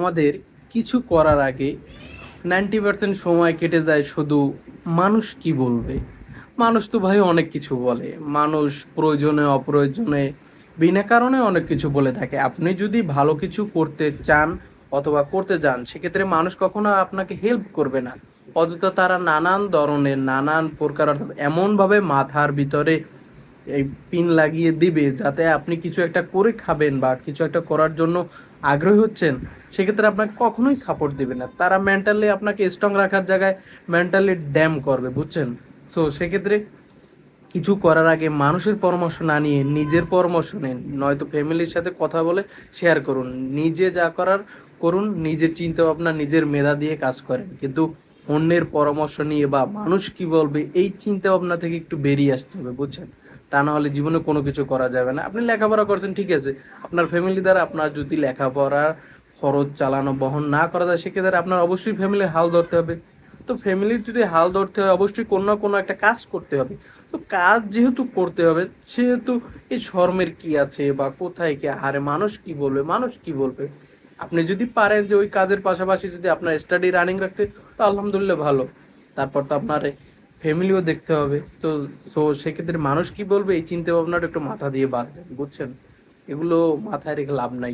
আমাদের কিছু করার আগে 90% সময় কেটে যায় শুধু মানুষ কি বলবে। মানুষ তো ভাই অনেক কিছু বলে। মানুষ প্রয়োজনে অপ্রয়োজনে বিনা কারণে অনেক কিছু বলে থাকে। আপনি যদি ভালো কিছু করতে চান অথবা করতে যান সেক্ষেত্রে মানুষ কখনো আপনাকে হেল্প করবে না। অযথা তারা নানান ধরনের নানান প্রকার অর্থাৎ এমনভাবে মাথার ভিতরে এই পিন লাগিয়ে দিবে যাতে আপনি কিছু একটা করে খাবেন বা কিছু একটা করার জন্য আগ্রহী হচ্ছেন, সেক্ষেত্রে আপনাকে কখনোই সাপোর্ট দিবে না। তারা মেন্টালি আপনাকে স্ট্রং রাখার জায়গায় মেন্টালি ড্যাম করবে, বুঝছেন? সো সেক্ষেত্রে কিছু করার আগে মানুষের পরামর্শ না নিয়ে নিজের পরামর্শ নিন, নয়তো ফ্যামিলির সাথে কথা বলে শেয়ার করুন। নিজে যা করার করুন, নিজের চিন্তা ভাবনা নিজের মেধা দিয়ে কাজ করেন, কিন্তু অন্যের পরামর্শ নিয়ে বা মানুষ কি বলবে এই চিন্তা ভাবনা থেকে একটু বেরিয়ে আসতে হবে, বুঝছেন? তা না হলে জীবনে কোনো কিছু করা যাবে না। আপনি লেখাপড়া করছেন ঠিক আছে, আপনার ফ্যামিলি দ্বারা আপনার যদি লেখাপড়া খরচ চালানো বহন না করা যায় সেক্ষেত্রে আপনার অবশ্যই ফ্যামিলির হাল ধরতে হবে। তো ফ্যামিলির যদি হাল ধরতে হয় অবশ্যই কোনো না কোনো একটা কাজ করতে হবে। তো কাজ যেহেতু করতে হবে সেহেতু এই শরমের কি আছে বা কোথায় কি, আরে মানুষ কি বলবে, মানুষ কি বলবে। আপনি যদি পারেন যে ওই কাজের পাশাপাশি যদি আপনার স্টাডি রানিং রাখতে, তো আলহামদুলিল্লাহ ভালো। তারপর তো আপনার ফ্যামিলিও দেখতে হবে। তো সো সেক্ষেত্রে মানুষ কি বলবে এই চিন্তা ভাবনাটা একটু মাথা দিয়ে বাদ দেন, বুঝছেন? এগুলো মাথায় রেখে লাভ নাই।